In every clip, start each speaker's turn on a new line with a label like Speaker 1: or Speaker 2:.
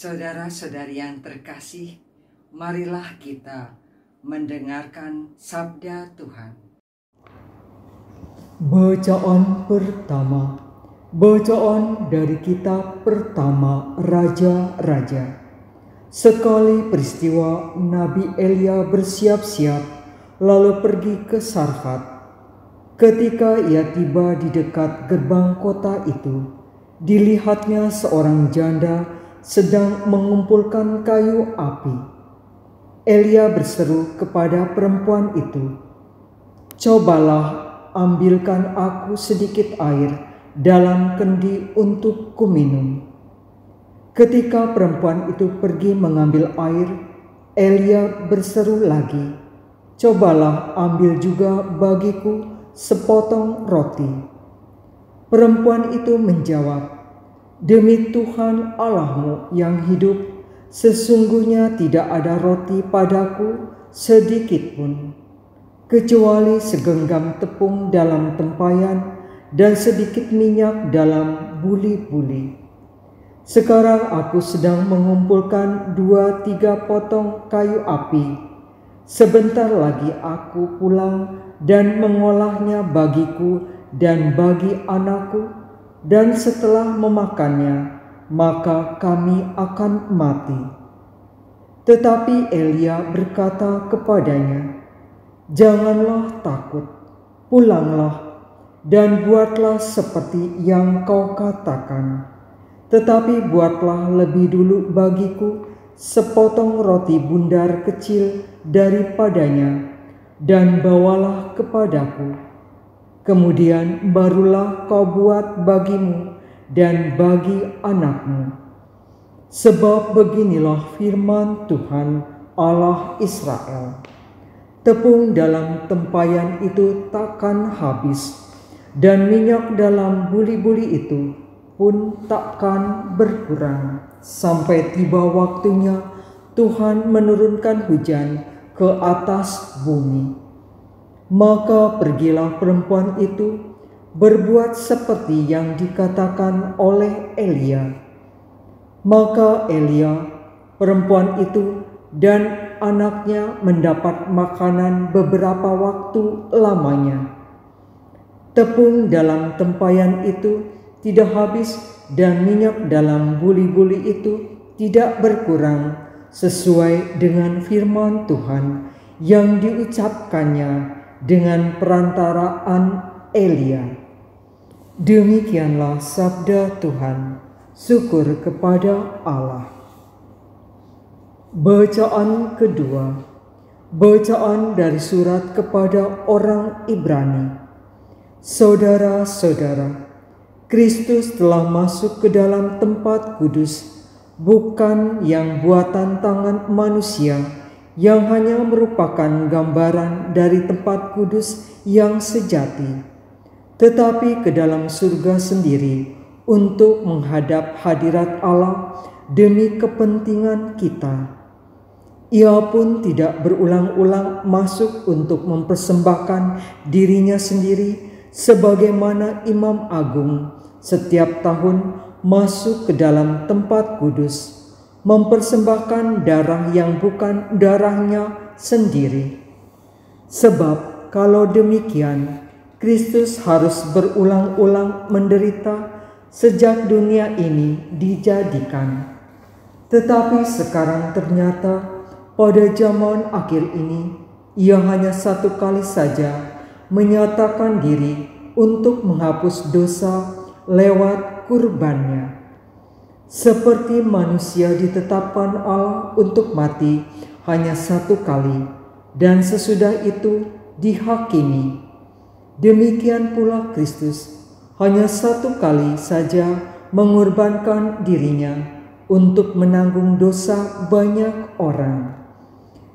Speaker 1: Saudara-saudari yang terkasih, marilah kita mendengarkan sabda Tuhan.
Speaker 2: Bacaan pertama. Bacaan dari kitab pertama Raja-Raja. Sekali peristiwa Nabi Elia bersiap-siap lalu pergi ke Sarfat. Ketika ia tiba di dekat gerbang kota itu, dilihatnya seorang janda sedang mengumpulkan kayu api. Elia berseru kepada perempuan itu, "Cobalah ambilkan aku sedikit air dalam kendi untuk kuminum." Ketika perempuan itu pergi mengambil air, Elia berseru lagi, "Cobalah ambil juga bagiku sepotong roti." Perempuan itu menjawab, "Demi Tuhan Allahmu yang hidup, sesungguhnya tidak ada roti padaku sedikit pun, kecuali segenggam tepung dalam tempayan dan sedikit minyak dalam buli-buli. Sekarang aku sedang mengumpulkan 2-3 potong kayu api. Sebentar lagi aku pulang dan mengolahnya bagiku dan bagi anakku, dan setelah memakannya, maka kami akan mati." Tetapi Elia berkata kepadanya, "Janganlah takut, pulanglah dan buatlah seperti yang kau katakan. Tetapi buatlah lebih dulu bagiku sepotong roti bundar kecil daripadanya, dan bawalah kepadaku. Kemudian barulah kau buat bagimu dan bagi anakmu. Sebab beginilah firman Tuhan Allah Israel, tepung dalam tempayan itu takkan habis, dan minyak dalam buli-buli itu pun takkan berkurang, sampai tiba waktunya Tuhan menurunkan hujan ke atas bumi." Maka pergilah perempuan itu berbuat seperti yang dikatakan oleh Elia. Maka Elia, perempuan itu, dan anaknya mendapat makanan beberapa waktu lamanya. Tepung dalam tempayan itu tidak habis, dan minyak dalam buli-buli itu tidak berkurang, sesuai dengan firman Tuhan yang diucapkannya dengan perantaraan Elia. Demikianlah sabda Tuhan. Syukur kepada Allah. Bacaan kedua. Bacaan dari surat kepada orang Ibrani. Saudara-saudara, Kristus telah masuk ke dalam tempat kudus, bukan yang buatan tangan manusia, yang hanya merupakan gambaran dari tempat kudus yang sejati, tetapi ke dalam surga sendiri untuk menghadap hadirat Allah demi kepentingan kita. Ia pun tidak berulang-ulang masuk untuk mempersembahkan dirinya sendiri sebagaimana Imam Agung setiap tahun masuk ke dalam tempat kudus, mempersembahkan darah yang bukan darahnya sendiri. Sebab kalau demikian, Kristus harus berulang-ulang menderita sejak dunia ini dijadikan. Tetapi sekarang ternyata pada zaman akhir ini, ia hanya satu kali saja menyatakan diri untuk menghapus dosa lewat kurbannya. Seperti manusia ditetapkan Allah untuk mati hanya satu kali, dan sesudah itu dihakimi. Demikian pula Kristus hanya satu kali saja mengorbankan dirinya untuk menanggung dosa banyak orang.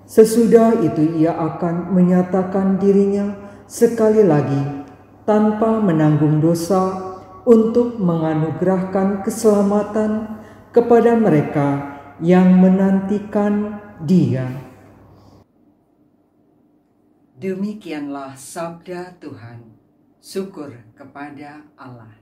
Speaker 2: Sesudah itu ia akan menyatakan dirinya sekali lagi tanpa menanggung dosa, untuk menganugerahkan keselamatan kepada mereka yang menantikan Dia.
Speaker 1: Demikianlah sabda Tuhan. Syukur kepada Allah.